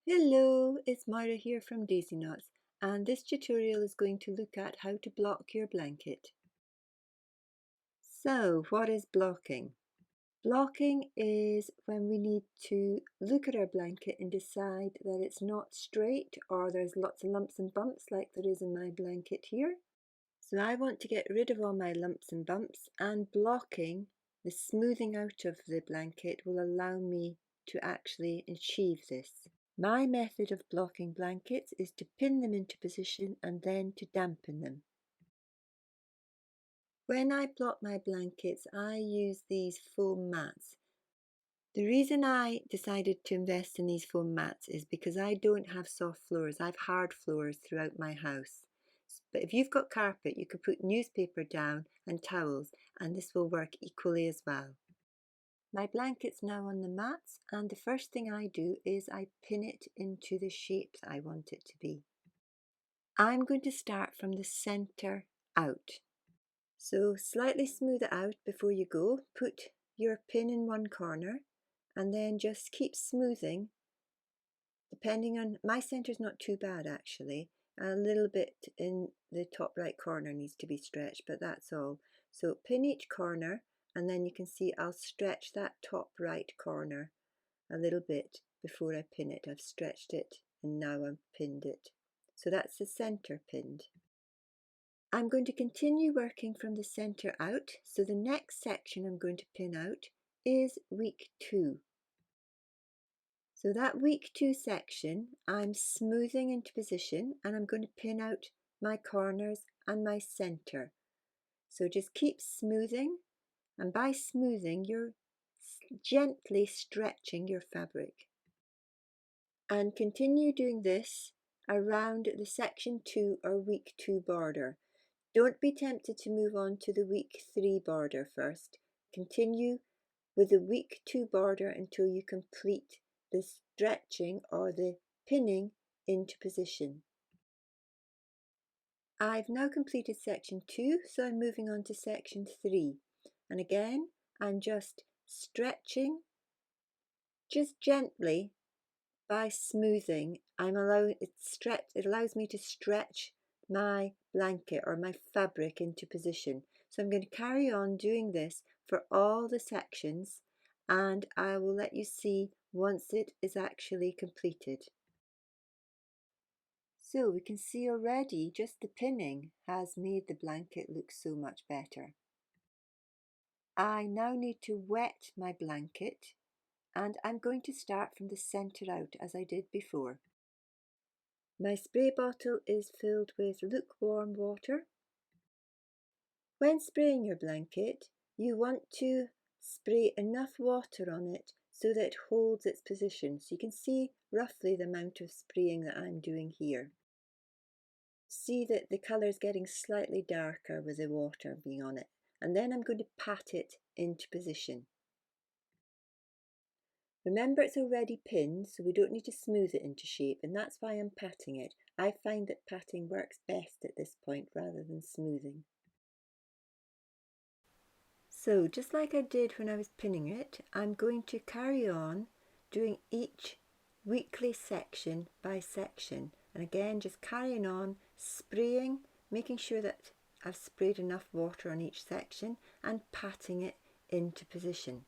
Hello, it's Moira here from daisyknots, and this tutorial is going to look at how to block your blanket. So, what is blocking? Blocking is when we need to look at our blanket and decide that it's not straight or there's lots of lumps and bumps like there is in my blanket here. So I want to get rid of all my lumps and bumps, and blocking, the smoothing out of the blanket, will allow me to actually achieve this. My method of blocking blankets is to pin them into position and then to dampen them. When I block my blankets, I use these foam mats. The reason I decided to invest in these foam mats is because I don't have soft floors. I have hard floors throughout my house. But if you've got carpet, you could put newspaper down and towels, and this will work equally as well. My blanket's now on the mats, and the first thing I do is I pin it into the shape that I want it to be. I'm going to start from the center out. So slightly smooth it out before you go. Put your pin in one corner and then just keep smoothing. Depending on, my center's not too bad actually. A little bit in the top right corner needs to be stretched, but that's all. So pin each corner, and then you can see I'll stretch that top right corner a little bit before I pin it. I've stretched it and now I've pinned it. So that's the center pinned. I'm going to continue working from the center out. So the next section I'm going to pin out is week 2. So that week 2 section, I'm smoothing into position and I'm going to pin out my corners and my center. So just keep smoothing, and by smoothing you're gently stretching your fabric. And continue doing this around the section 2 or week 2 border. Don't be tempted to move on to the week 3 border first. Continue with the week 2 border until you complete the stretching or the pinning into position. I've now completed section 2, so I'm moving on to section 3. And again, I'm just stretching, just gently by smoothing. It allows me to stretch my blanket or my fabric into position. So I'm going to carry on doing this for all the sections, and I will let you see once it is actually completed. So we can see already just the pinning has made the blanket look so much better. I now need to wet my blanket, and I'm going to start from the center out as I did before. My spray bottle is filled with lukewarm water. When spraying your blanket, you want to spray enough water on it so that it holds its position. So you can see roughly the amount of spraying that I'm doing here. See that the colour is getting slightly darker with the water being on it. And then I'm going to pat it into position. Remember, it's already pinned, so we don't need to smooth it into shape, and that's why I'm patting it. I find that patting works best at this point rather than smoothing. So just like I did when I was pinning it, I'm going to carry on doing each weekly section by section. And again, just carrying on, spraying, making sure that I've sprayed enough water on each section and patting it into position.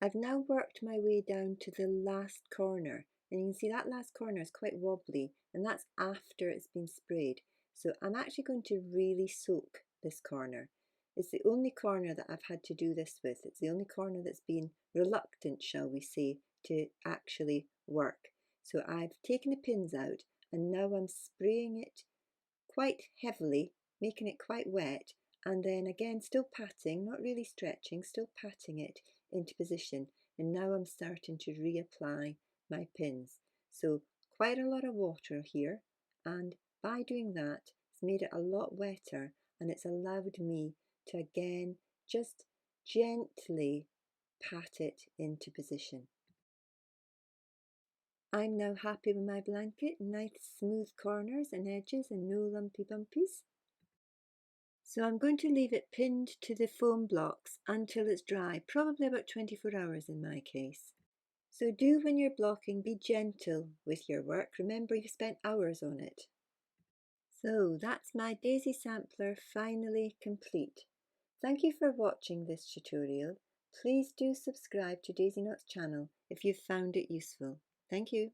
I've now worked my way down to the last corner, and you can see that last corner is quite wobbly, and that's after it's been sprayed. So I'm actually going to really soak this corner. It's the only corner that I've had to do this with. It's the only corner that's been reluctant, shall we say, to actually work. So I've taken the pins out, and now I'm spraying it quite heavily, making it quite wet, and then again still patting, not really stretching, still patting it into position. And now I'm starting to reapply my pins. So quite a lot of water here, and by doing that it's made it a lot wetter, and it's allowed me to again just gently pat it into position. I'm now happy with my blanket, nice smooth corners and edges and no lumpy bumpies. So I'm going to leave it pinned to the foam blocks until it's dry, probably about 24 hours in my case. So do, when you're blocking, be gentle with your work. Remember, you've spent hours on it. So that's my daisy sampler finally complete. Thank you for watching this tutorial. Please do subscribe to Daisyknots channel if you've found it useful. Thank you.